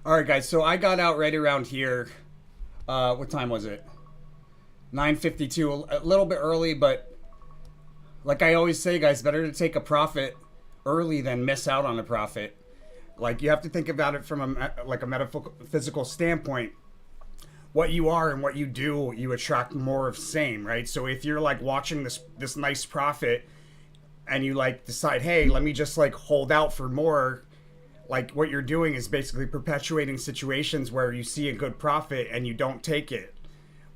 All right, guys. So I got out right around here. What time was it? 9:52. A little bit early, but like I always say, guys, better to take a profit early than miss out on a profit. Like you have to think about it from a metaphysical standpoint. What you are and what you do, you attract more of same, right? So if you're like watching this nice profit and you like decide, hey, let me just like hold out for more, like what you're doing is basically perpetuating situations where you see a good profit and you don't take it.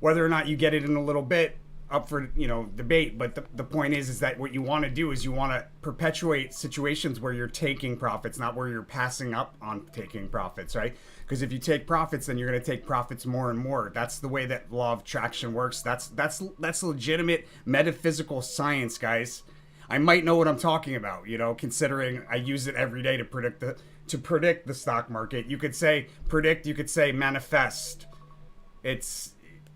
Whether or not you get it in a little bit, up for debate, but the point is that what you want to do is you want to perpetuate situations where you're taking profits, not where you're passing up on taking profits, right? Because if you take profits, then you're going to take profits more and more. That's the way that law of attraction works. That's legitimate metaphysical science, guys. I might know what I'm talking about, considering I use it every day to predict the stock market. You could say predict, you could say manifest. It's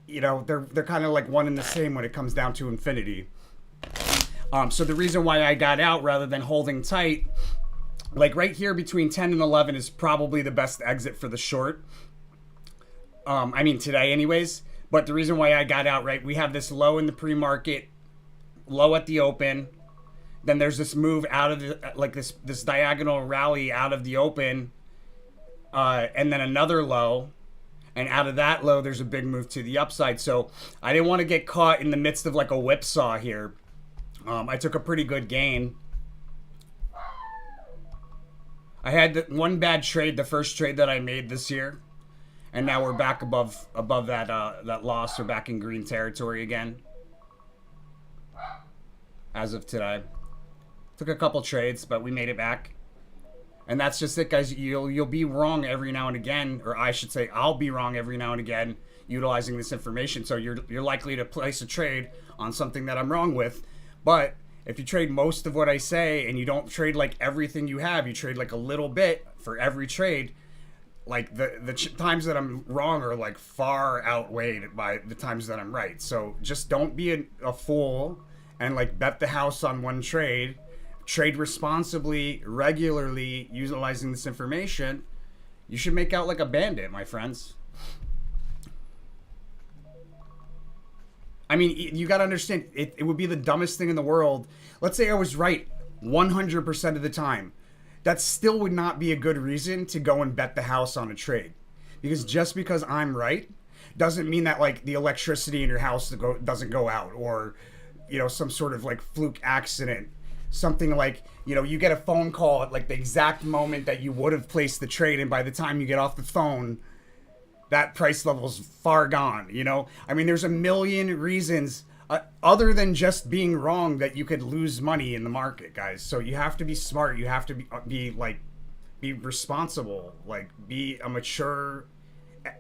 they're kind of like one and the same when it comes down to infinity. So the reason why I got out rather than holding tight, like right here between 10 and 11 is probably the best exit for the short. I mean today anyways. But the reason why I got out, right, we have this low in the pre-market, low at the open. Then there's this move out of the, like this diagonal rally out of the open, and then another low. And out of that low, there's a big move to the upside. So I didn't want to get caught in the midst of like a whipsaw here. I took a pretty good gain. I had one bad trade, the first trade that I made this year, and now we're back above that loss. We're back in green territory again, as of today. Took a couple trades, but we made it back. And that's just it, guys. You'll be wrong every now and again, or I should say, I'll be wrong every now and again utilizing this information. So you're likely to place a trade on something that I'm wrong with. But if you trade most of what I say and you don't trade like everything you have, you trade like a little bit for every trade. Like the times that I'm wrong are like far outweighed by the times that I'm right. So just don't be a fool and like bet the house on one trade. Trade responsibly, regularly, utilizing this information. You should make out like a bandit, my friends. I mean, you got to understand, it would be the dumbest thing in the world. Let's say I was right 100% of the time. That still would not be a good reason to go and bet the house on a trade. Because just because I'm right doesn't mean that like the electricity in your house doesn't go out, or some sort of like fluke accident. Something like, you get a phone call at like the exact moment that you would have placed the trade, and by the time you get off the phone, that price level's far gone, I mean, there's a million reasons other than just being wrong that you could lose money in the market, guys. So you have to be smart. You have to be responsible, like be a mature,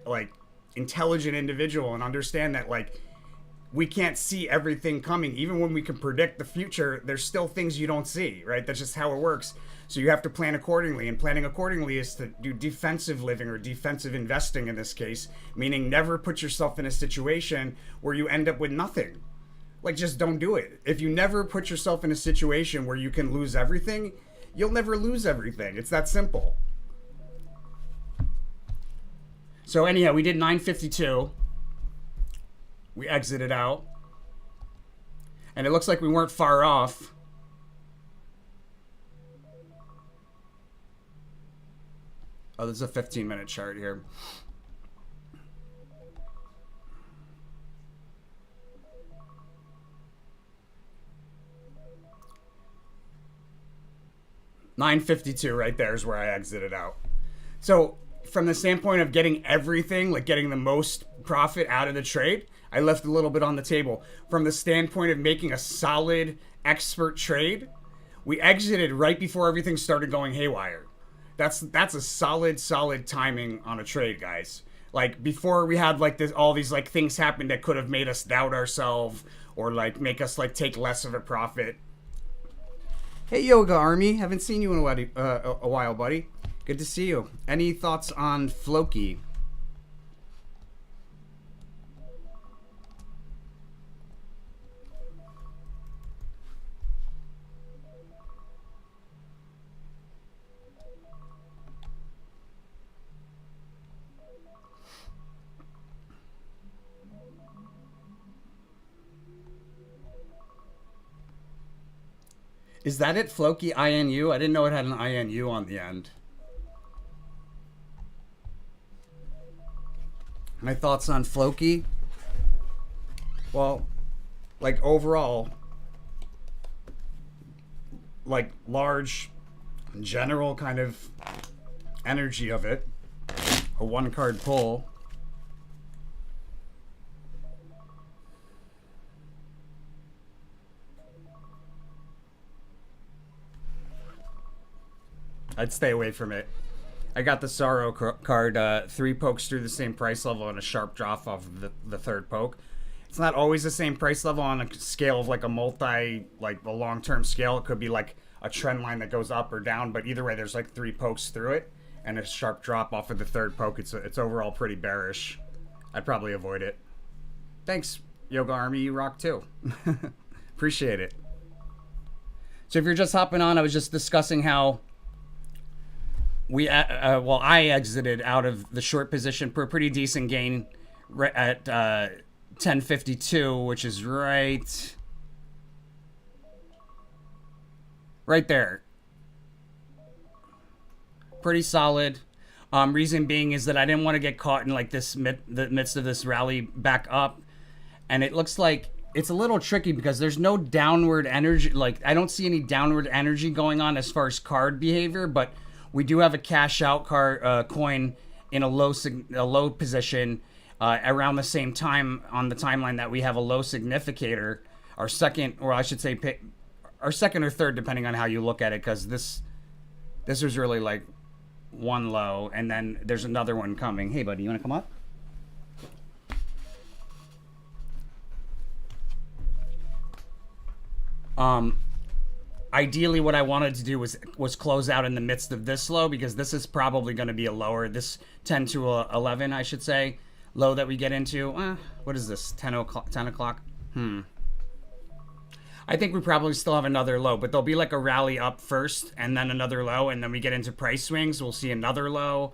like intelligent individual, and understand that like we can't see everything coming. Even when we can predict the future, there's still things you don't see, right? That's just how it works. So you have to plan accordingly, and planning accordingly is to do defensive living, or defensive investing in this case, meaning never put yourself in a situation where you end up with nothing. Like, just don't do it. If you never put yourself in a situation where you can lose everything, you'll never lose everything. It's that simple. So anyhow, we did 952. We exited out. And it looks like we weren't far off. Oh, this is a 15-minute chart here. $9.52 right there is where I exited out. So from the standpoint of getting everything, like getting the most profit out of the trade, I left a little bit on the table. From the standpoint of making a solid expert trade, we exited right before everything started going haywire. That's a solid timing on a trade, guys. Like before we had like this, all these like things happen that could have made us doubt ourselves, or like make us like take less of a profit. Hey Yoga Army, haven't seen you in a while, buddy. Good to see you. Any thoughts on Floki? Is that it, Floki INU? I didn't know it had an INU on the end. My thoughts on Floki? Well, like overall, like large, general kind of energy of it. A one card pull. I'd stay away from it. I got the Sorrow card, 3 pokes through the same price level and a sharp drop off of the third poke. It's not always the same price level on a scale of like a like a long-term scale. It could be like a trend line that goes up or down, but either way, there's like 3 pokes through it and a sharp drop off of the third poke. It's overall pretty bearish. I'd probably avoid it. Thanks, Yoga Army. You rock too. Appreciate it. So if you're just hopping on, I was just discussing how I exited out of the short position for a pretty decent gain at 1052, which is right there. Pretty solid. Reason being is that I didn't want to get caught in like the midst of this rally back up, and it looks like it's a little tricky because there's no downward energy. Like I don't see any downward energy going on as far as card behavior, but we do have a cash out card coin in a low position around the same time on the timeline that we have a low significator. Our second, or I should say, our second or third, depending on how you look at it, because this was really like one low, and then there's another one coming. Hey, buddy, you want to come up? Ideally, what I wanted to do was close out in the midst of this low, because this is probably going to be a lower, this 10 to 11, I should say, low that we get into. What is this, 10 o'clock? I think we probably still have another low, but there'll be like a rally up first and then another low, and then we get into price swings. We'll see another low.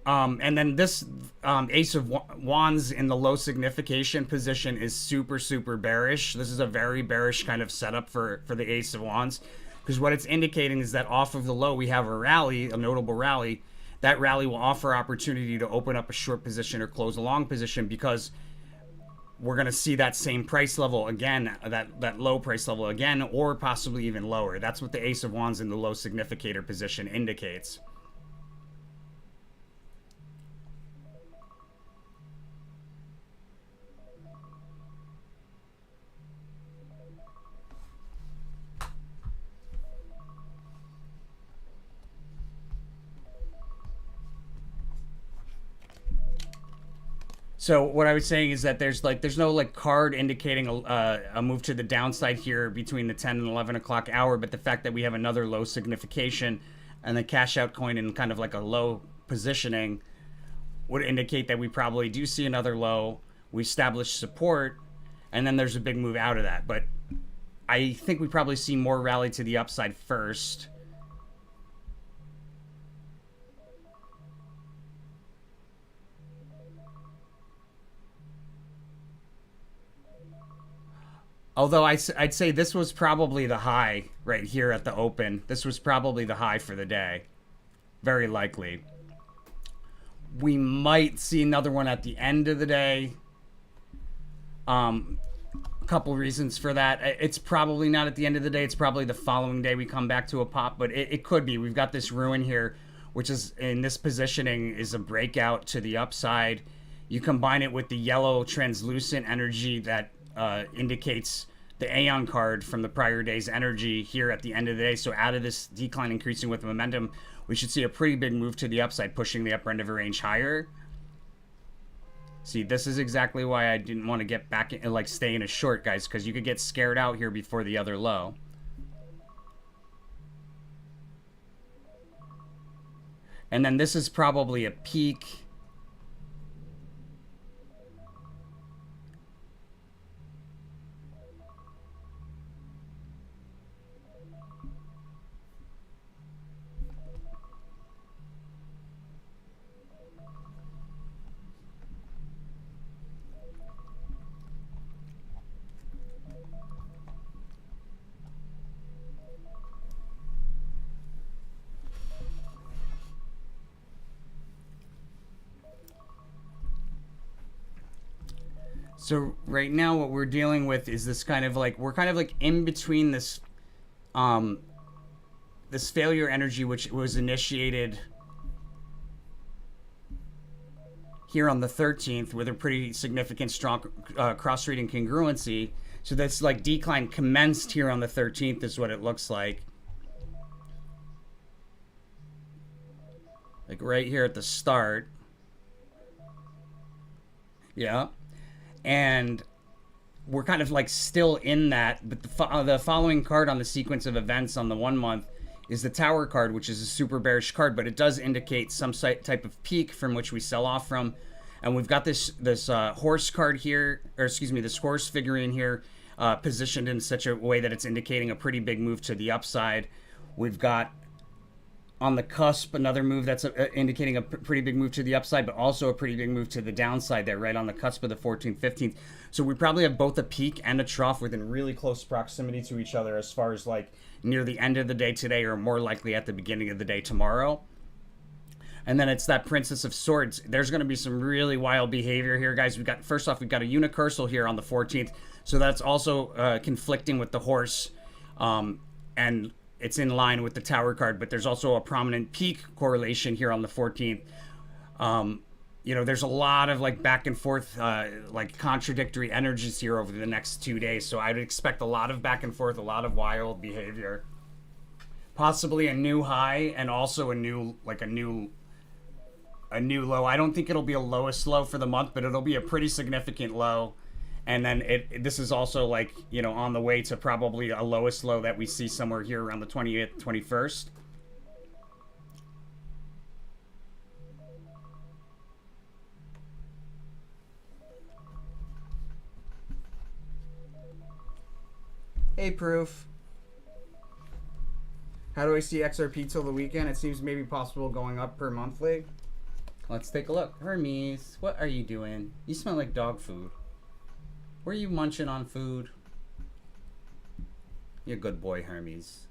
And then this Ace of Wands in the low signification position is super, super bearish. This is a very bearish kind of setup for the Ace of Wands, because what it's indicating is that off of the low we have a rally, a notable rally. That rally will offer opportunity to open up a short position or close a long position, because we're going to see that same price level again, that low price level again, or possibly even lower. That's what the Ace of Wands in the low significator position indicates. So what I was saying is that there's no like card indicating a move to the downside here between the 10 and 11 o'clock hour, but the fact that we have another low signification and the cash out coin in kind of like a low positioning would indicate that we probably do see another low. We establish support, and then there's a big move out of that. But I think we probably see more rally to the upside first. Although I'd say this was probably the high right here at the open. This was probably the high for the day. Very likely. We might see another one at the end of the day. A couple reasons for that. It's probably not at the end of the day. It's probably the following day we come back to a pop, but it could be. We've got this ruin here, which is in this positioning is a breakout to the upside. You combine it with the yellow translucent energy that indicates the Aeon card from the prior day's energy here at the end of the day. So out of this decline increasing with momentum, we should see a pretty big move to the upside, pushing the upper end of a range higher. See, this is exactly why I didn't want to get back in, like stay in a short, guys, because you could get scared out here before the other low. And then this is probably a peak. So right now what we're dealing with is this kind of like, we're kind of like in between this um this failure energy, which was initiated here on the 13th with a pretty significant strong cross-reading congruency. So that's like decline commenced here on the 13th is what it looks like. Like right here at the start. Yeah. And we're kind of like still in that, but the following card on the sequence of events on the 1 month is the Tower card, which is a super bearish card, but it does indicate some type of peak from which we sell off from. And we've got this horse card here, or excuse me, this horse figurine here, positioned in such a way that it's indicating a pretty big move to the upside. We've got on the cusp another move that's indicating a pretty big move to the upside, but also a pretty big move to the downside there, right on the cusp of the 14th, 15th. So we probably have both a peak and a trough within really close proximity to each other as far as like near the end of the day today, or more likely at the beginning of the day tomorrow. And then it's that Princess of Swords. There's going to be some really wild behavior here, guys. We've got, first off, we've got a unicursal here on the 14th. So that's also conflicting with the horse. And it's in line with the Tower card, but there's also a prominent peak correlation here on the 14th. You know, there's a lot of like back and forth, like contradictory energies here over the next 2 days. So I would expect a lot of back and forth, a lot of wild behavior. Possibly a new high and also a new low. I don't think it'll be a lowest low for the month, but it'll be a pretty significant low. And then this is also like, you know, on the way to probably a lowest low that we see somewhere here around the 20th, 21st. Hey, Proof. How do I see XRP till the weekend? It seems maybe possible going up per monthly. Let's take a look. Hermes, what are you doing? You smell like dog food. Were you munching on food? You're a good boy, Hermes.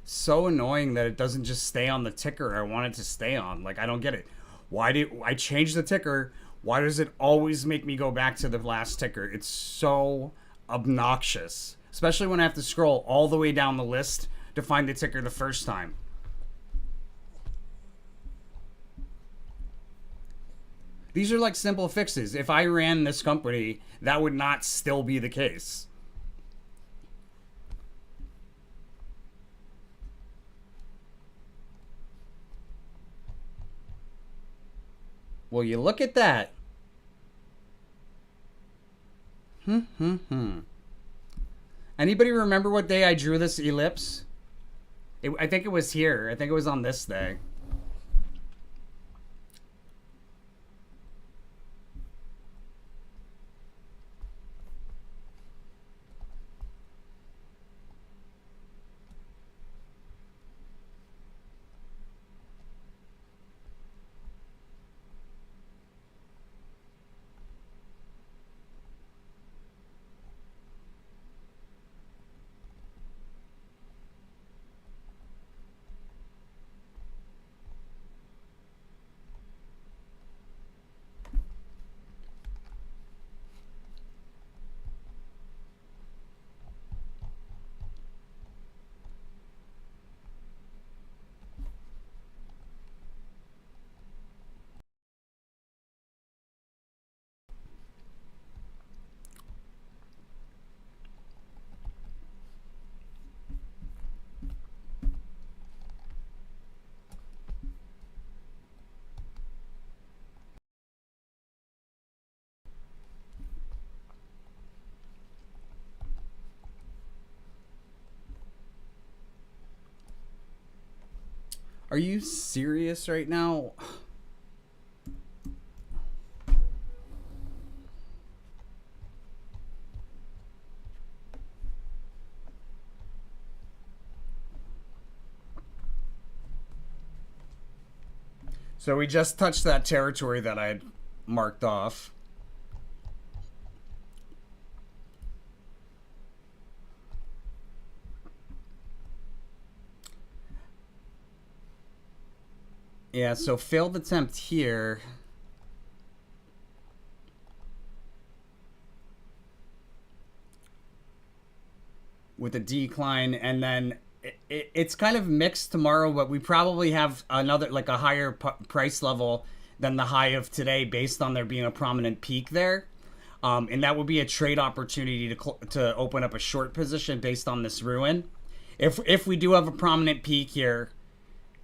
So annoying that it doesn't just stay on the ticker I want it to stay on. Like, I don't get it. Why did I change the ticker? Why does it always make me go back to the last ticker? It's so obnoxious, especially when I have to scroll all the way down the list to find the ticker the first time. These are like simple fixes. If I ran this company, that would not still be the case. Well, you look at that. Anybody remember what day I drew this ellipse? I think it was here. I think it was on this day. Are you serious right now? So we just touched that territory that I had marked off. Yeah, so failed attempt here. With a decline, and then it's kind of mixed tomorrow, but we probably have another, like a higher price level than the high of today based on there being a prominent peak there. And that would be a trade opportunity to open up a short position based on this ruin. If we do have a prominent peak here,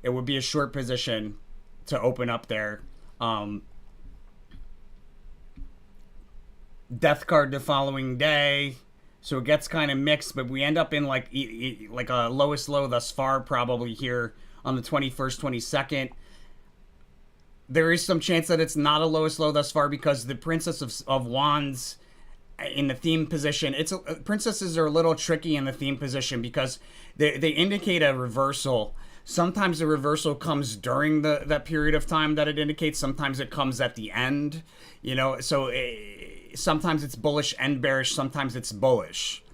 it would be a short position to open up there. Death card the following day. So it gets kind of mixed, but we end up in like a lowest low thus far probably here on the 21st, 22nd. There is some chance that it's not a lowest low thus far because the Princess of Wands in the theme position, princesses are a little tricky in the theme position because they indicate a reversal. Sometimes the reversal comes during that period of time that it indicates. Sometimes it comes at the end, so sometimes it's bullish and bearish. Sometimes it's bullish,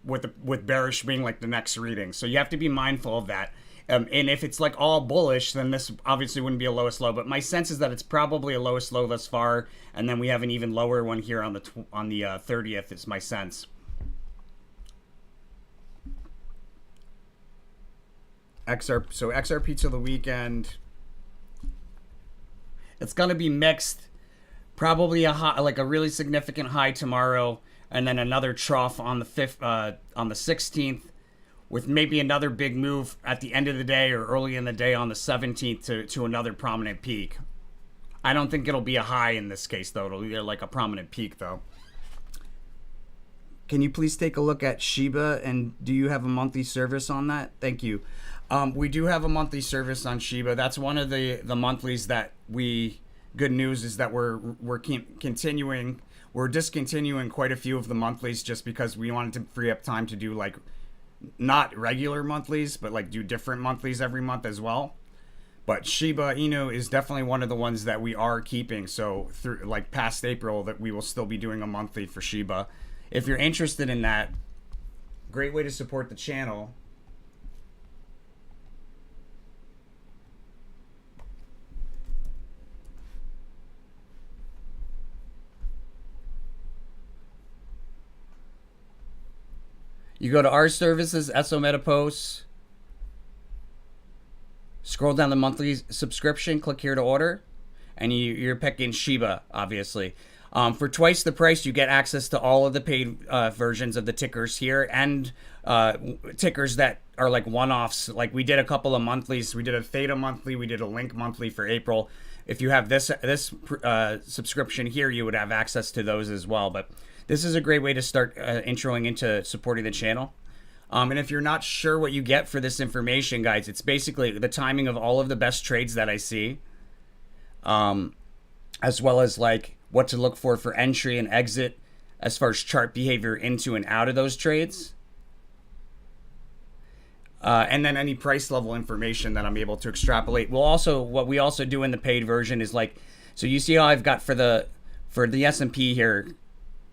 with bearish being like the next reading. So you have to be mindful of that. And if it's like all bullish, then this obviously wouldn't be a lowest low. But my sense is that it's probably a lowest low thus far, and then we have an even lower one here on the 30th. Is my sense. XRP to the weekend. It's gonna be mixed. Probably a high, like a really significant high tomorrow, and then another trough on the 16th, with maybe another big move at the end of the day or early in the day on the 17th to another prominent peak. I don't think it'll be a high in this case though. It'll be like a prominent peak though. Can you please take a look at Shiba, and do you have a monthly service on that? Thank you. We do have a monthly service on Shiba. That's one of the monthlies that we. Good news is that we're continuing. We're discontinuing quite a few of the monthlies just because we wanted to free up time to do like not regular monthlies, but like do different monthlies every month as well. But Shiba Inu is definitely one of the ones that we are keeping. So through like past April, that we will still be doing a monthly for Shiba. If you're interested in that, great way to support the channel. You go to our services, SO Meta Posts, scroll down the monthly subscription, click here to order, and you're picking Shiba, obviously. For twice the price, you get access to all of the paid versions of the tickers here, and tickers that are like one-offs. Like we did a couple of monthlies. We did a Theta monthly. We did a Link monthly for April. If you have this subscription here, you would have access to those as well. But this is a great way to start introing into supporting the channel. And if you're not sure what you get for this information, guys, it's basically the timing of all of the best trades that I see, as well as like what to look for entry and exit as far as chart behavior into and out of those trades. And then any price level information that I'm able to extrapolate. What we also do in the paid version is like, so you see how I've got for the S&P here,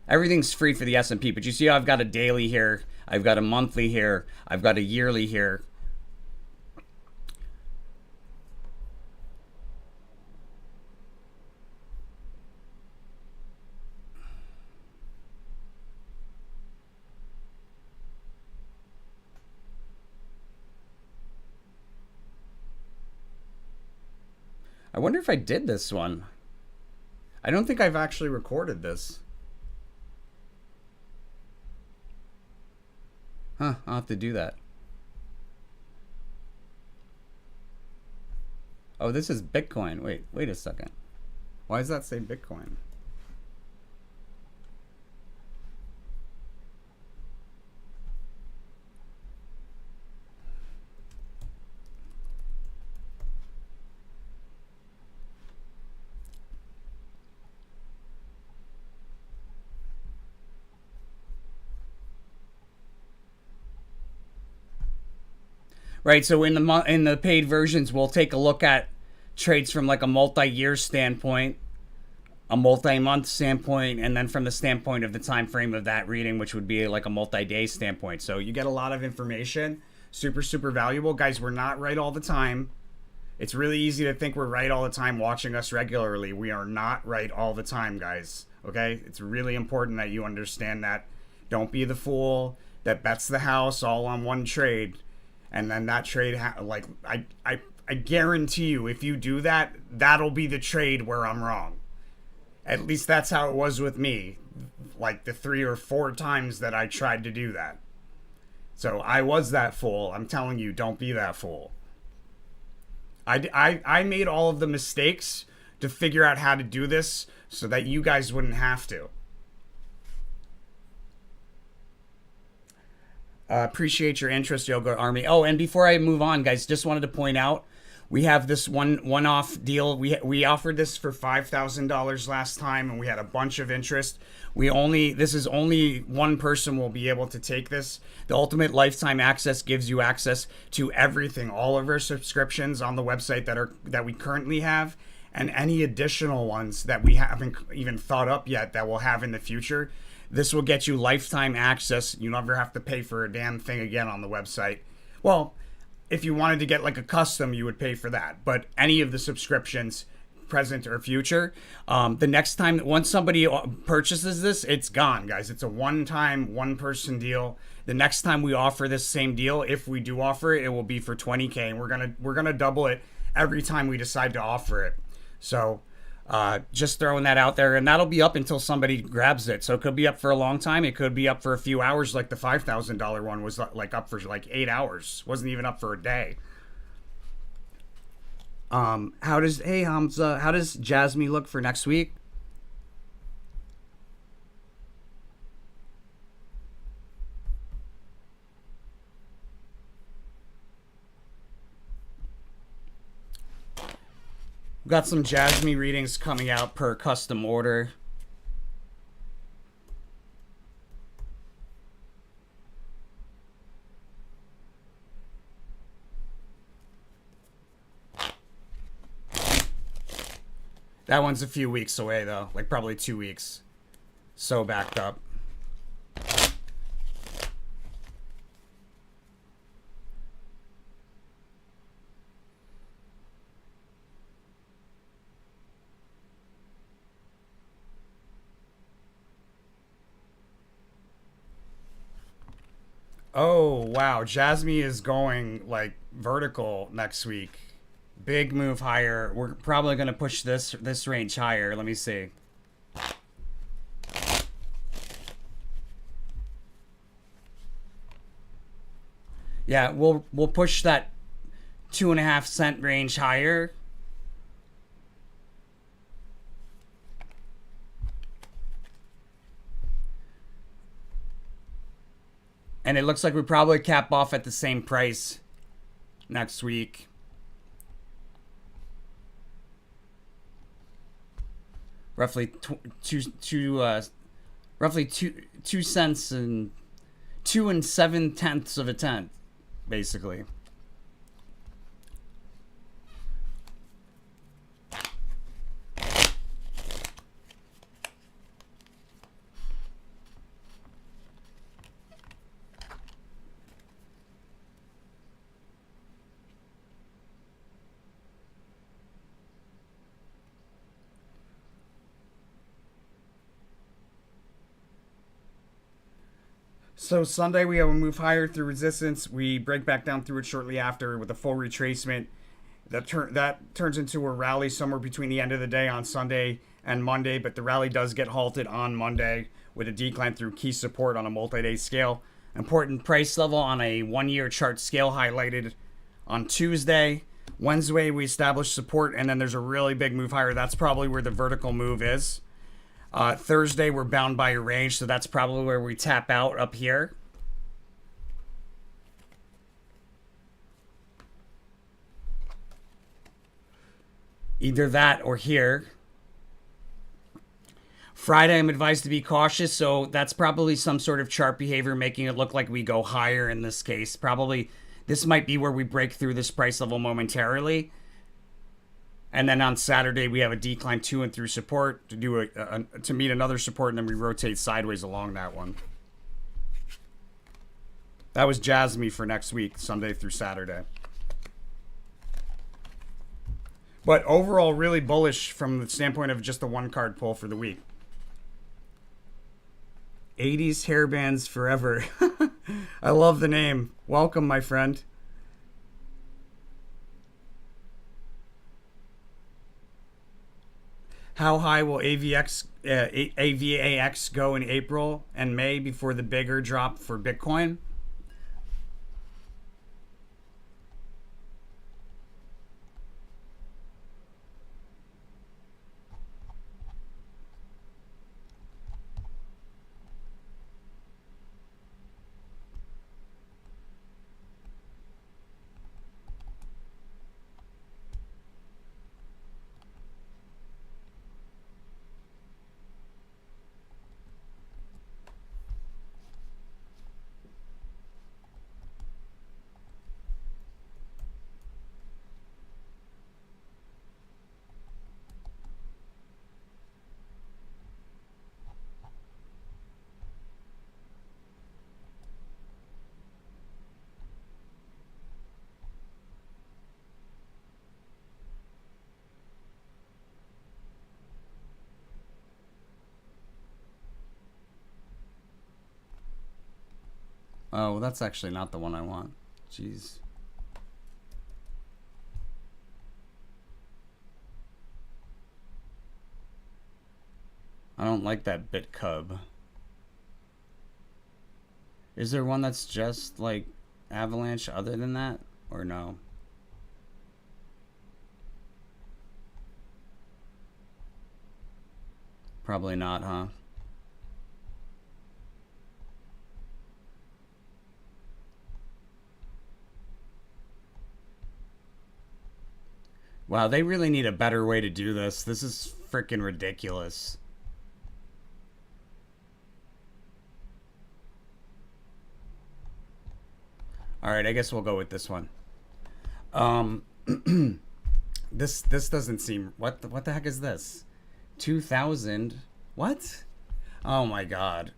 everything's free for the S&P, but you see how I've got a daily here, I've got a monthly here, I've got a yearly here. I wonder if I did this one. I don't think I've actually recorded this. Huh, I'll have to do that. Oh, this is Bitcoin. Wait a second. Why does that say Bitcoin? Right, so in the paid versions, we'll take a look at trades from like a multi-year standpoint, a multi-month standpoint, and then from the standpoint of the time frame of that reading, which would be like a multi-day standpoint. So you get a lot of information. Super, super valuable. Guys, we're not right all the time. It's really easy to think we're right all the time watching us regularly. We are not right all the time, guys. Okay? It's really important that you understand that. Don't be the fool that bets the house all on one trade, and then that trade, I guarantee you, if you do that, that'll be the trade where I'm wrong. At least that's how it was with me, like the 3 or 4 times that I tried to do that. So I was that fool. I'm telling you, don't be that fool. I made all of the mistakes to figure out how to do this so that you guys wouldn't have to. Appreciate your interest, Yoga Army. Oh, and before I move on, guys, just wanted to point out, we have this one-off deal. We offered this for $5,000 last time, and we had a bunch of interest. This is only one person will be able to take this. The Ultimate Lifetime Access gives you access to everything, all of our subscriptions on the website that we currently have, and any additional ones that we haven't even thought up yet that we'll have in the future. This will get you lifetime access. You never have to pay for a damn thing again on the website. Well, if you wanted to get like a custom, you would pay for that. But any of the subscriptions, present or future, the next time, once somebody purchases this, it's gone, guys. It's a one-time, one-person deal. The next time we offer this same deal, if we do offer it, it will be for $20K, and we're gonna double it every time we decide to offer it. So just throwing that out there, and that'll be up until somebody grabs it. So it could be up for a long time. It could be up for a few hours, like the $5,000 one was like up for like 8 hours. Wasn't even up for a day. How does Jasmine look for next week? We've got some Jasmine readings coming out per custom order. That one's a few weeks away, though. Like, probably 2 weeks. So backed up. Oh, wow. Jasmine is going, like, vertical next week. Big move higher. We're probably going to push this range higher. Let me see. Yeah, we'll push that 2.5 cent range higher. And it looks like we probably cap off at the same price next week. Roughly roughly 2 cents and 2 7/10 of a tenth, basically. So Sunday we have a move higher through resistance. We break back down through it shortly after with a full retracement. That turns into a rally somewhere between the end of the day on Sunday and Monday, but the rally does get halted on Monday with a decline through key support on a multi-day scale. Important price level on a 1-year chart scale highlighted on Tuesday. Wednesday we establish support, and then there's a really big move higher. That's probably where the vertical move is. Thursday, we're bound by a range, so that's probably where we tap out up here. Either that or here. Friday, I'm advised to be cautious, so that's probably some sort of chart behavior making it look like we go higher in this case. Probably this might be where we break through this price level momentarily. And then on Saturday we have a decline to and through support to do to meet another support, and then we rotate sideways along that one. That was Jasmine for next week, Sunday through Saturday. But overall, really bullish from the standpoint of just the one card pull for the week. 80s hairbands forever. I love the name. Welcome, my friend. How high will AVAX go in April and May before the bigger drop for Bitcoin? Oh, that's actually not the one I want. Jeez. I don't like that bit cub. Is there one that's just like Avalanche other than that? Or no? Probably not, huh? Wow, they really need a better way to do this. This is freaking ridiculous. All right, I guess we'll go with this one. This doesn't seem what the heck is this? 2000 what? Oh my god.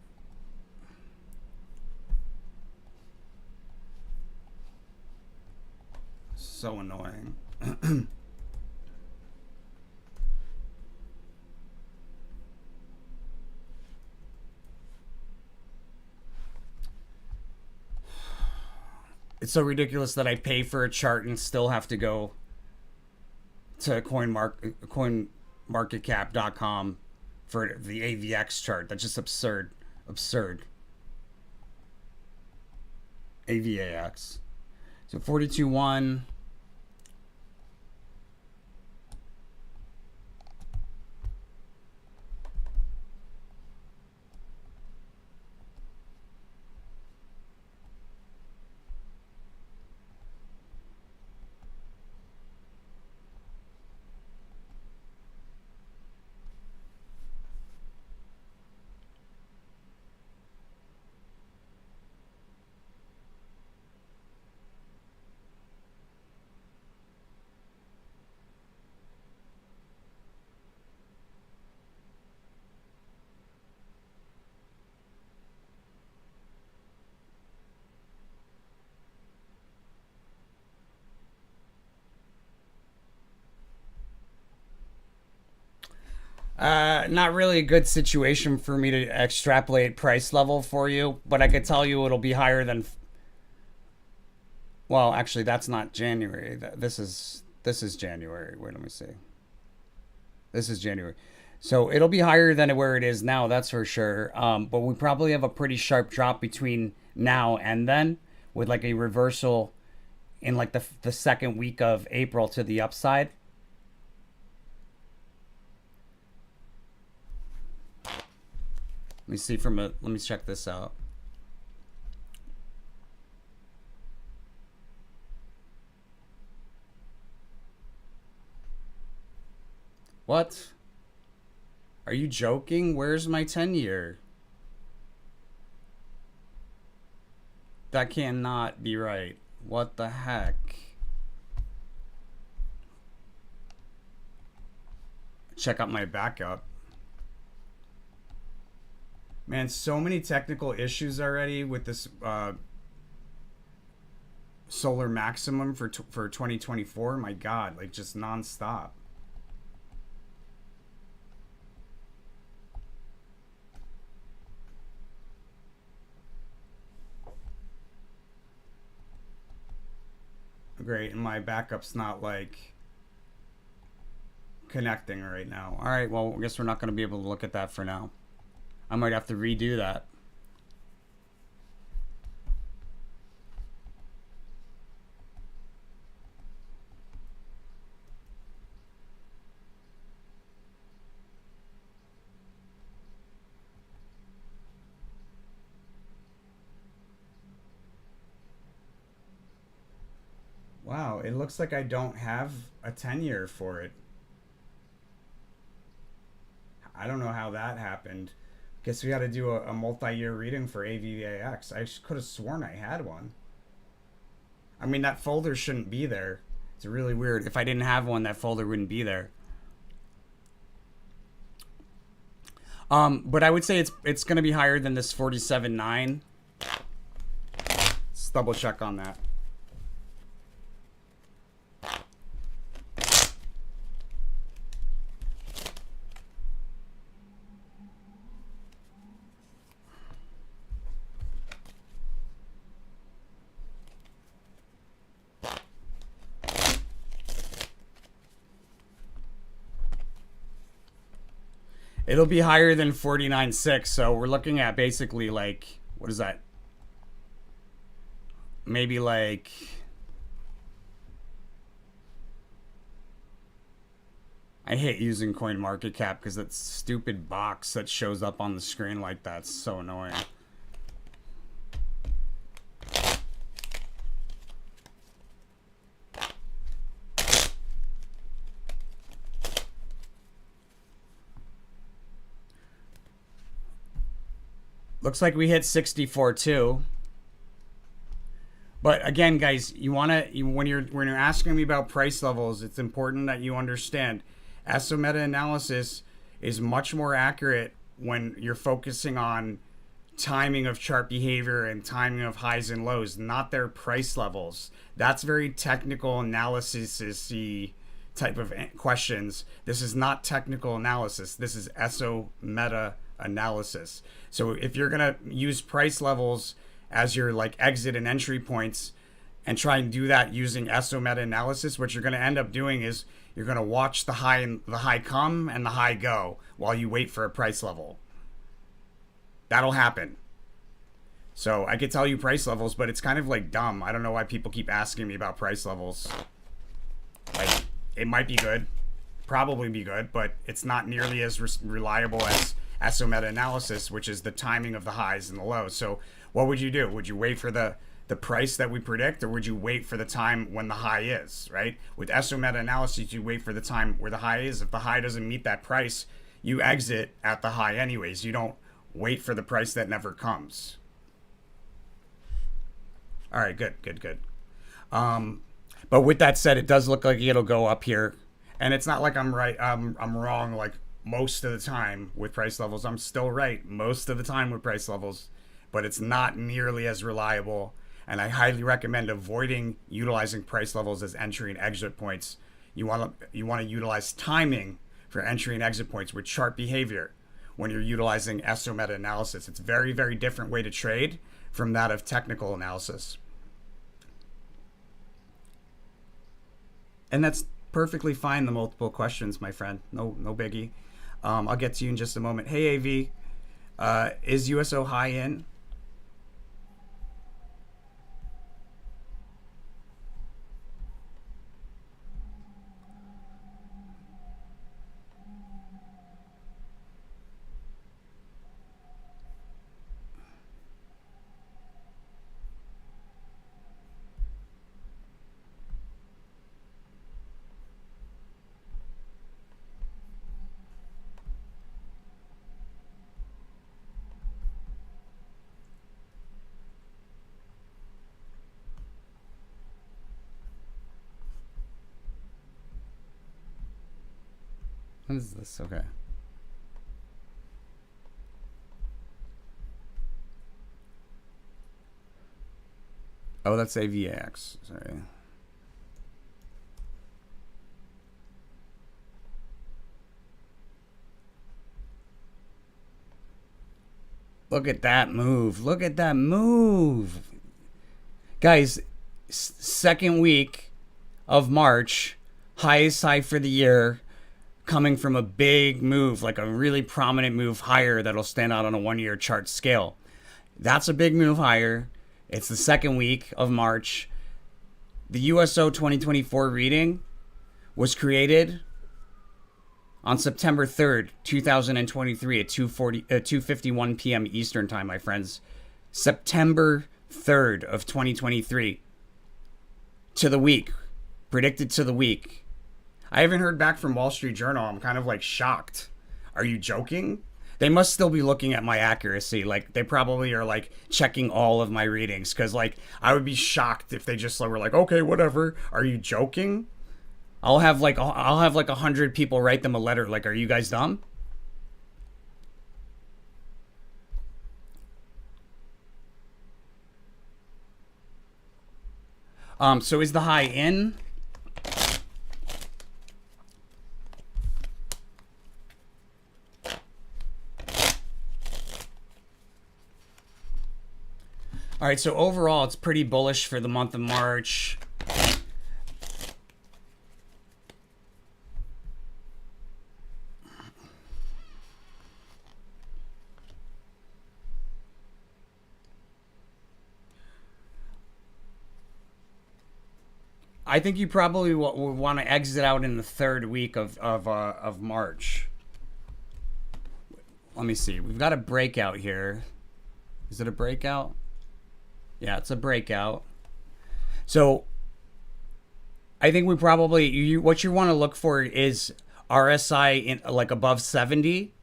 So annoying. It's so ridiculous that I pay for a chart and still have to go to coinmarketcap.com for the AVX chart. That's just absurd. Absurd. AVAX. So 42.1. Not really a good situation for me to extrapolate price level for you, but I could tell you it'll be higher than. Well, actually, that's not January. This is January. Wait, let me see. This is January, so it'll be higher than where it is now. That's for sure. But we probably have a pretty sharp drop between now and then, with like a reversal in like the second week of April to the upside. Let me see let me check this out. What? Are you joking? Where's my 10-year? That cannot be right. What the heck? check out my backup. Man, so many technical issues already with this solar maximum for 2024. My God, like just nonstop. Great, and my backup's not like connecting right now. All right, well, I guess we're not going to be able to look at that for now. I might have to redo that. Wow, it looks like I don't have a 10-year for it. I don't know how that happened. Guess we got to do a multi-year reading for AVAX. I could have sworn I had one. I mean, that folder shouldn't be there. It's really weird. If I didn't have one, that folder wouldn't be there. But I would say it's going to be higher than this 47.9. Let's double check on that. It'll be higher than 49.6, so we're looking at basically like, what is that? Maybe like, I hate using CoinMarketCap because that stupid box that shows up on the screen like that's so annoying. Looks like we hit 64 too. But again, guys, when you're asking me about price levels, it's important that you understand ESO meta-analysis is much more accurate when you're focusing on timing of chart behavior and timing of highs and lows, not their price levels. That's very technical analysis-y type of questions. This is not technical analysis. This is ESO meta-analysis. So if you're going to use price levels as your like exit and entry points and try and do that using ESO meta-analysis, what you're going to end up doing is you're going to watch the high come and the high go while you wait for a price level. That'll happen. So I could tell you price levels, but it's kind of like dumb. I don't know why people keep asking me about price levels. Like, it might be good, probably be good, but it's not nearly as reliable as ESO meta-analysis, which is the timing of the highs and the lows. So what would you do? Would you wait for the price that we predict, or would you wait for the time when the high is, right? With ESO meta-analysis, you wait for the time where the high is. If the high doesn't meet that price, you exit at the high anyways. You don't wait for the price that never comes. All right, good. But with that said, it does look like it'll go up here. And it's not like I'm right, I'm wrong like most of the time with price levels. I'm still right most of the time with price levels, but it's not nearly as reliable. And I highly recommend avoiding utilizing price levels as entry and exit points. You want to utilize timing for entry and exit points with chart behavior when you're utilizing ESO meta-analysis. It's a very, very different way to trade from that of technical analysis. And that's perfectly fine, the multiple questions, my friend. No biggie. I'll get to you in just a moment. Hey, AV, is USO high in? What is this? Okay. Oh, that's AVX. Sorry. Look at that move. Look at that move. Guys, second week of March, highest high for the year, coming from a big move, like a really prominent move higher that'll stand out on a 1 year chart scale. That's a big move higher. It's the second week of March. The USO 2024 reading was created on September 3rd, 2023 at 2:51 p.m. Eastern time, my friends. September 3rd of 2023 to the week, predicted to the week. I haven't heard back from Wall Street Journal. I'm kind of like shocked. Are you joking? They must still be looking at my accuracy. Like they probably are like checking all of my readings because like I would be shocked if they just were like, okay, whatever. Are you joking? I'll have like 100 people write them a letter. Like, are you guys dumb? So is the high in? All right, so overall, it's pretty bullish for the month of March. I think you probably would want to exit out in the third week of March. Let me see. We've got a breakout here. Is it a breakout? Yeah, it's a breakout. So I think we probably what you want to look for is RSI in like above 70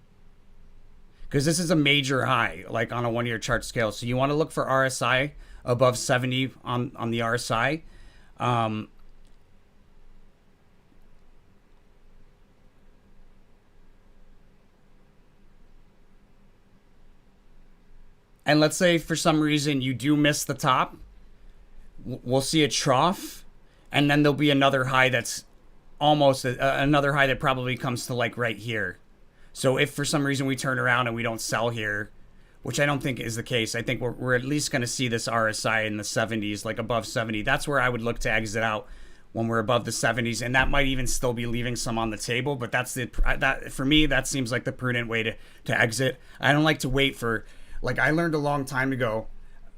because this is a major high like on a 1 year chart scale. So you want to look for RSI above 70 on the RSI. And let's say for some reason you do miss the top, we'll see a trough, and then there'll be another high that's almost another high that probably comes to like right here. So if for some reason we turn around and we don't sell here, which I don't think is the case, I think we're at least going to see this RSI in the 70s, like above 70. That's where I would look to exit out when we're above the 70s, and that might even still be leaving some on the table. But that for me, that seems like the prudent way to exit. I don't like to wait for. Like I learned a long time ago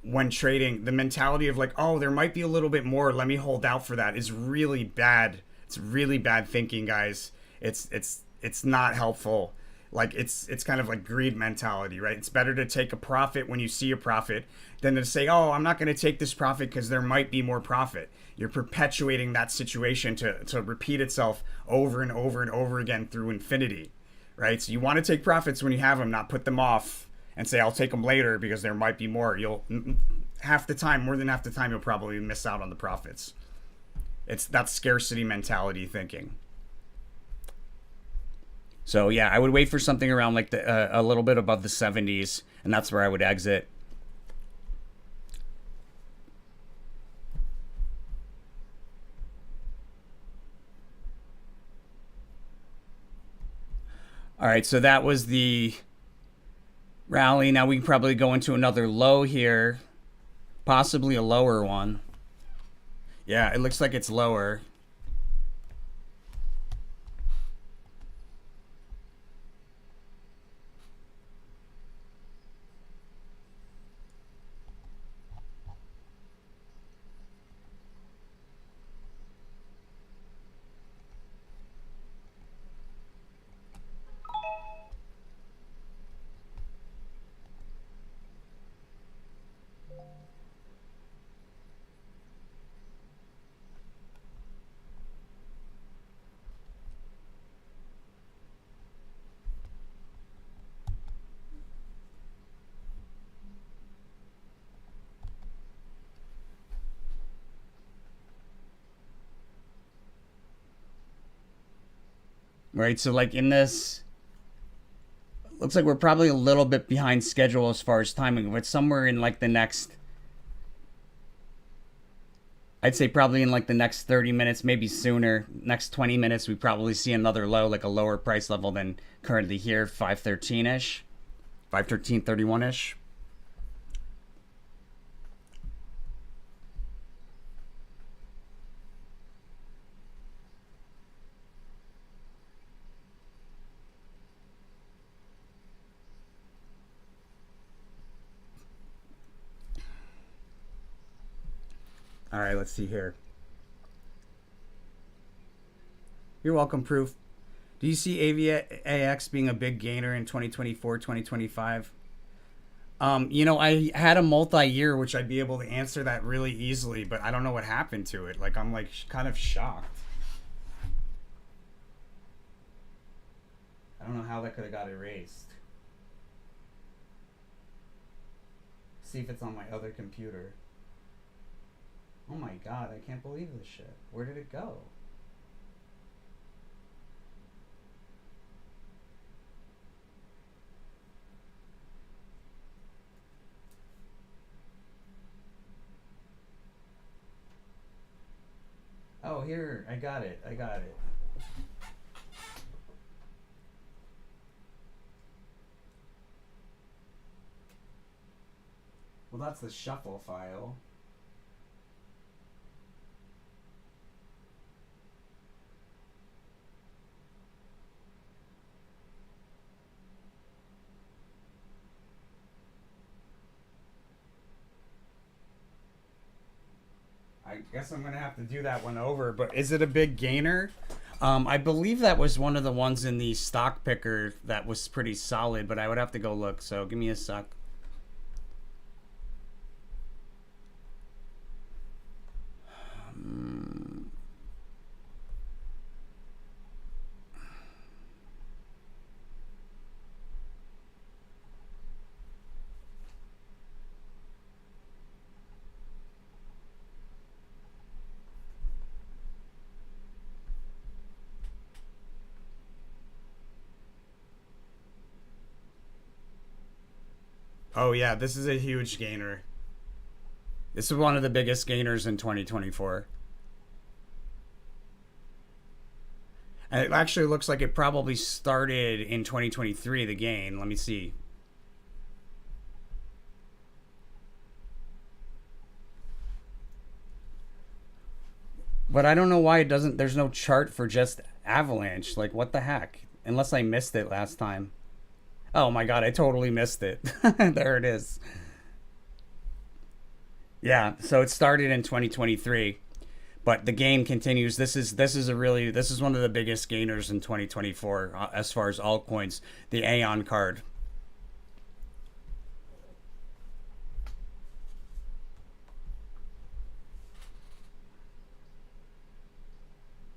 when trading, the mentality of like, oh, there might be a little bit more, let me hold out for that is really bad. It's really bad thinking, guys. It's not helpful. Like it's kind of like greed mentality, right? It's better to take a profit when you see a profit than to say, oh, I'm not going to take this profit because there might be more profit. You're perpetuating that situation to repeat itself over and over and over again through infinity, right? So you want to take profits when you have them, not put them off and say I'll take them later because there might be more. You'll half the time, more than half the time, you'll probably miss out on the profits. It's that scarcity mentality thinking. So yeah, I would wait for something around like a little bit above the 70s, and that's where I would exit. All right, so that was the rally. Now we can probably go into another low here, possibly a lower one. Yeah, it looks like it's lower. right? So like in this, looks like we're probably a little bit behind schedule as far as timing, but somewhere in like the next, I'd say probably in like the next 30 minutes, maybe sooner, next 20 minutes, we probably see another low, like a lower price level than currently here, 513-ish, 513.31-ish. All right, let's see here. You're welcome, Proof. Do you see AVAX being a big gainer in 2024, 2025? I had a multi-year, which I'd be able to answer that really easily, but I don't know what happened to it. Like, I'm like kind of shocked. I don't know how that could have got erased. See if it's on my other computer. Oh my god, I can't believe this shit. Where did it go? Oh, here, I got it. Well, that's the shuffle file. I guess I'm gonna have to do that one over. But is it a big gainer? I believe that was one of the ones in the stock picker that was pretty solid, but I would have to go look. So give me a sec. Oh yeah, this is a huge gainer. This is one of the biggest gainers in 2024. And it actually looks like it probably started in 2023, the gain. Let me see. But I don't know why it doesn't, there's no chart for just Avalanche. Like, what the heck? Unless I missed it last time. Oh my god, I totally missed it. There it is. Yeah, so it started in 2023, but the game continues. This is one of the biggest gainers in 2024 as far as altcoins. The Aeon card.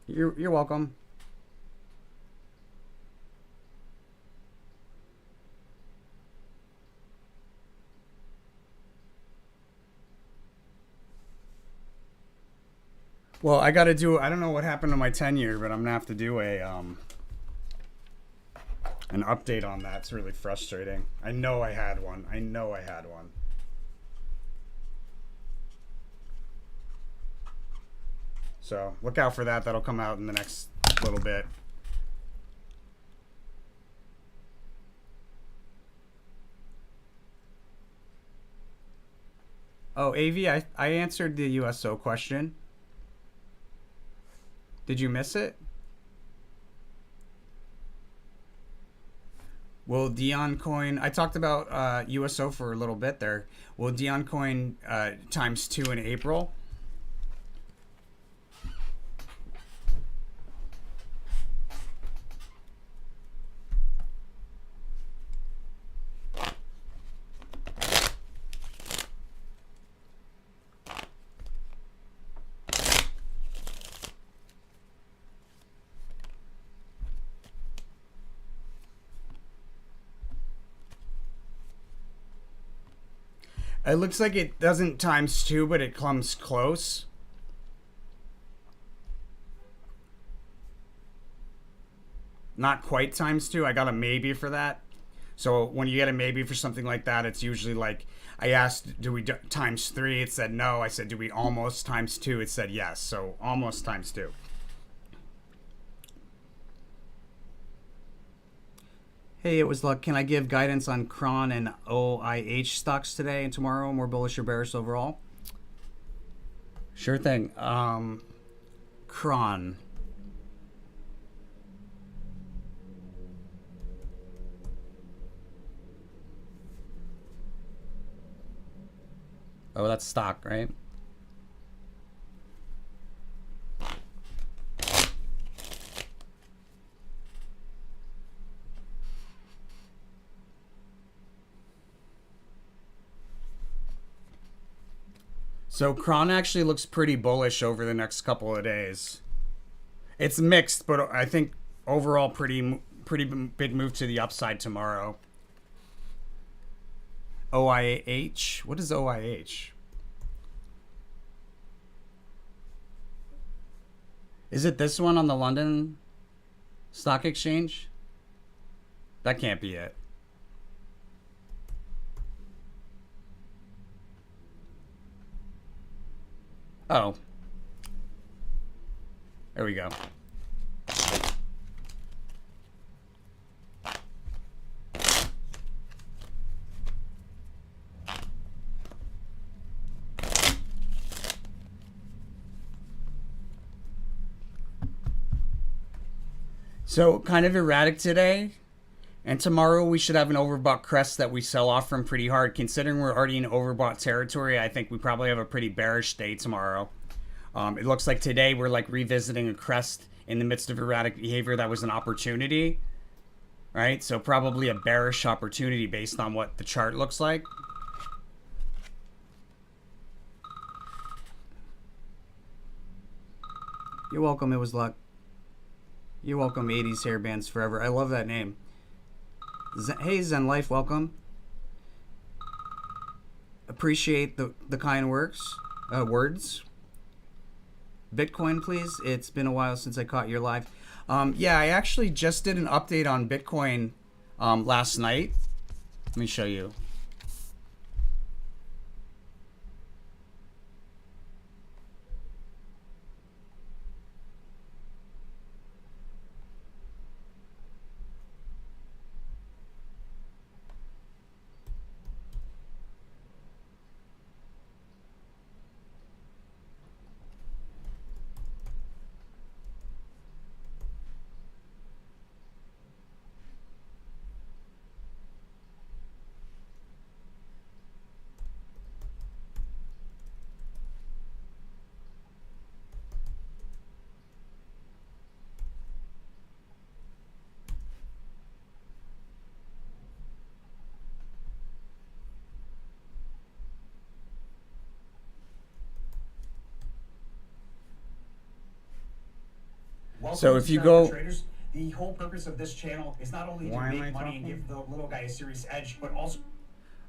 You're welcome. Well, I got to do. I don't know what happened to my 10-year, but I'm gonna have to do a an update on that. It's really frustrating. I know I had one. So look out for that. That'll come out in the next little bit. Oh, AV, I answered the USO question. Did you miss it? Will Dion Coin? I talked about USO for a little bit there. Will Dion Coin times 2 in April? It looks like it doesn't times 2, but it comes close. not quite times two. I got a maybe for that. So when you get a maybe for something like that, it's usually like, I asked, do we times three? It said no. I said, do we almost times two? It said yes. So almost times two. Hey, it was luck. Can I give guidance on Cron and OIH stocks today and tomorrow? More bullish or bearish overall? Sure thing. Cron. Oh, that's stock, right? So Cron actually looks pretty bullish over the next couple of days. It's mixed, but I think overall pretty big move to the upside tomorrow. OIH? What is OIH? Is it this one on the London Stock Exchange? That can't be it. Oh. There we go. So kind of erratic today. And tomorrow we should have an overbought crest that we sell off from pretty hard. Considering we're already in overbought territory, I think we probably have a pretty bearish day tomorrow. It looks like today we're like revisiting a crest in the midst of erratic behavior that was an opportunity. Right? So probably a bearish opportunity based on what the chart looks like. You're welcome, it was luck. You're welcome, 80s hairbands forever. I love that name. Hey, Zen Life, welcome. Appreciate the kind words. Bitcoin, please. It's been a while since I caught your live. Yeah, I actually just did an update on Bitcoin last night. Let me show you. So if you go, traders, the whole purpose of this channel is not only to make money and give the little guy a serious edge, but also.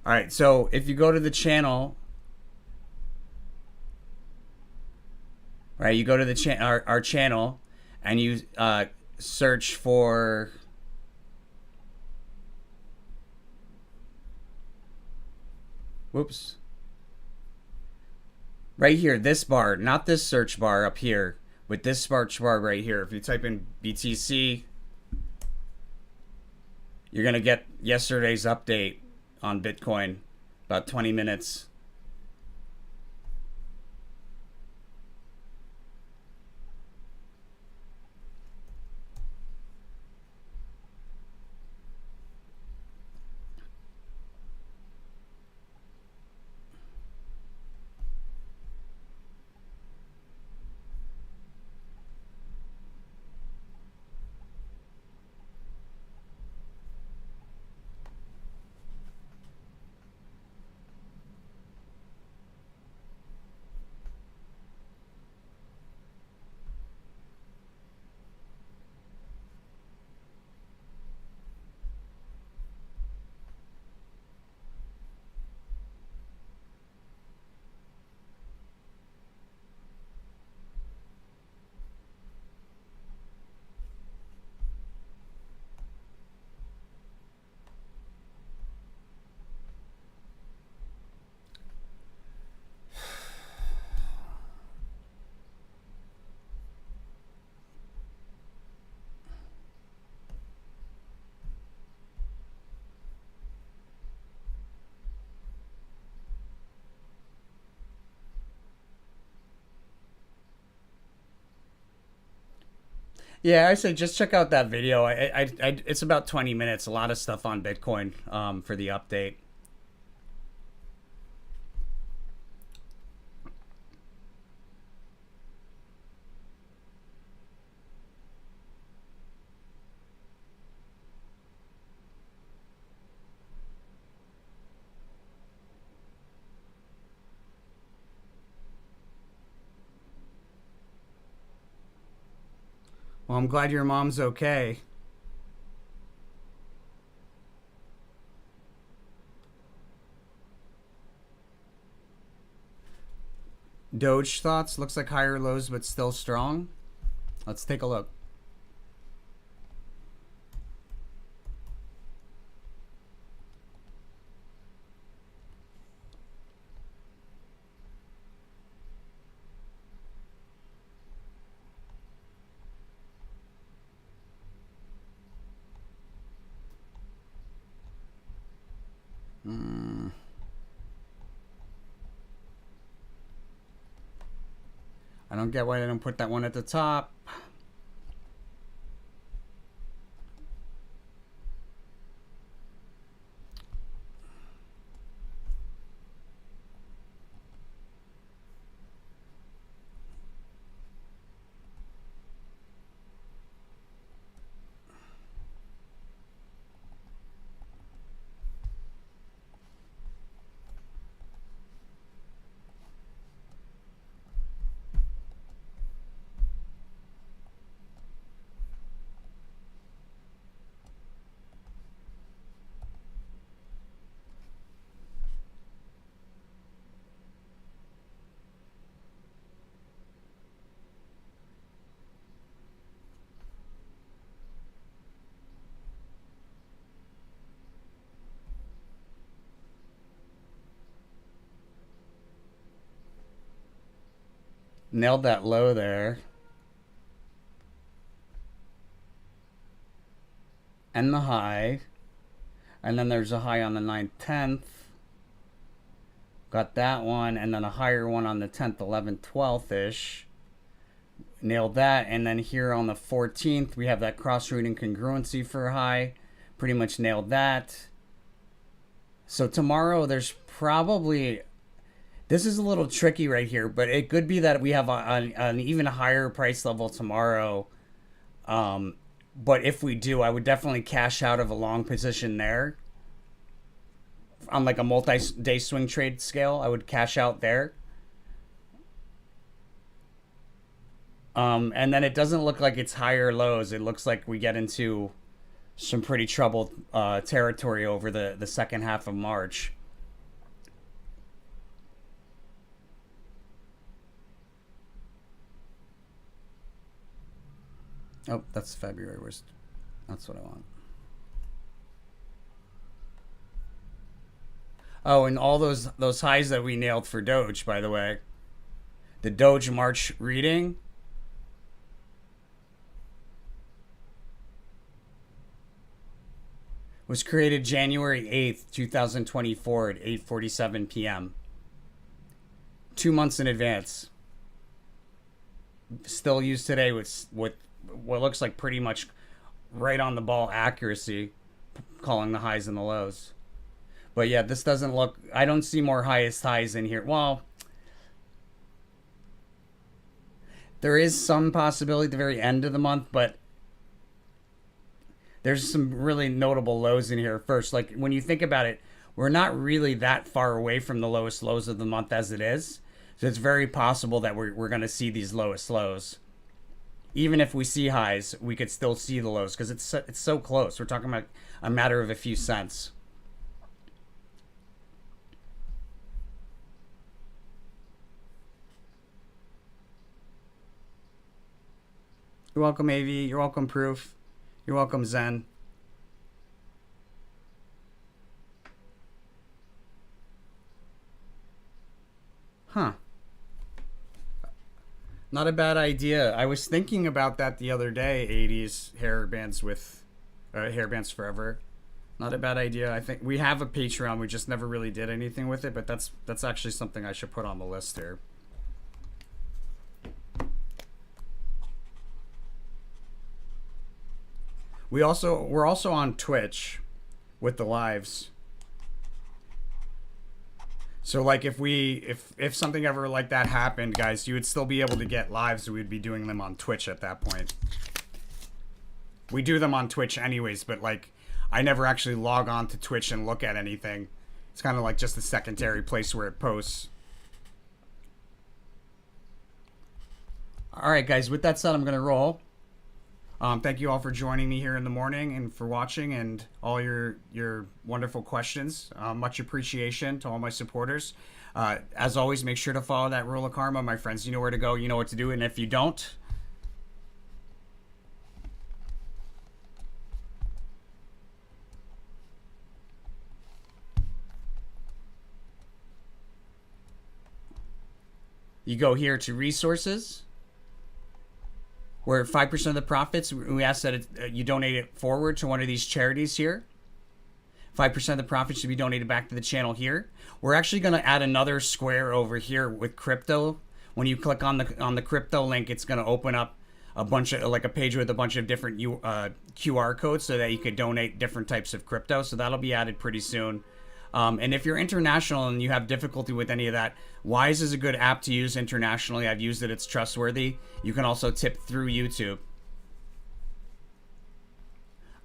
All right, so if you go to the channel, right, you go to the our channel, and you search for. Whoops. Right here, this bar, not this search bar up here. With this search bar right here, if you type in BTC, you're going to get yesterday's update on Bitcoin, about 20 minutes. Yeah, I say just check out that video. It's about 20 minutes. A lot of stuff on Bitcoin for the update. Well, I'm glad your mom's okay. Doge thoughts looks like higher lows, but still strong. Let's take a look. I don't get why they don't put that one at the top. Nailed that low there. And the high. And then there's a high on the 9th, 10th. Got that one. And then a higher one on the 10th, 11th, 12th ish. Nailed that. And then here on the 14th, we have that cross-root incongruency for high. Pretty much nailed that. So tomorrow there's probably... This is a little tricky right here, but it could be that we have an even higher price level tomorrow. But if we do, I would definitely cash out of a long position there. On like a multi-day swing trade scale, I would cash out there. And then it doesn't look like it's higher lows. It looks like we get into some pretty troubled territory over the second half of March. Oh, that's February. That's what I want. Oh, and all those highs that we nailed for Doge, by the way. The Doge March reading was created January 8th, 2024 at 8:47 p.m. 2 months in advance. Still used today with what looks like pretty much right on the ball accuracy, calling the highs and the lows. But yeah, this doesn't look... I don't see more highest highs in here. Well, there is some possibility at the very end of the month, but there's some really notable lows in here first. Like, when you think about it, we're not really that far away from the lowest lows of the month as it is. So it's very possible that we're going to see these lowest lows. Even if we see highs, we could still see the lows because it's so close. We're talking about a matter of a few cents. You're welcome, AV. You're welcome, Proof. You're welcome, Zen. Huh. Not a bad idea. I was thinking about that the other day. 80s hair bands with hair bands forever. Not a bad idea. I think we have a Patreon. We just never really did anything with it, but that's actually something I should put on the list here. We're also on Twitch with the lives. So like if something ever like that happened, guys, you would still be able to get lives. We'd be doing them on Twitch at that point. We do them on Twitch anyways, but like I never actually log on to Twitch and look at anything. It's kind of like just a secondary place where it posts. All right, guys, with that said, I'm going to roll. Thank you all for joining me here in the morning and for watching and all your wonderful questions. Much appreciation to all my supporters. As always, make sure to follow that rule of karma, my friends. You know where to go. You know what to do. And if you don't, you go here to resources, where 5% of the profits, we ask that you donate it forward to one of these charities here. 5% of the profits should be donated back to the channel here. We're actually going to add another square over here with crypto. When you click on the crypto link, it's going to open up a bunch of, like a page with a bunch of different QR codes so that you could donate different types of crypto. So that'll be added pretty soon. And if you're international and you have difficulty with any of that, Wise is a good app to use internationally. I've used it. It's trustworthy. You can also tip through YouTube.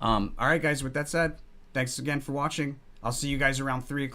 All right, guys, with that said, thanks again for watching. I'll see you guys around 3 o'clock.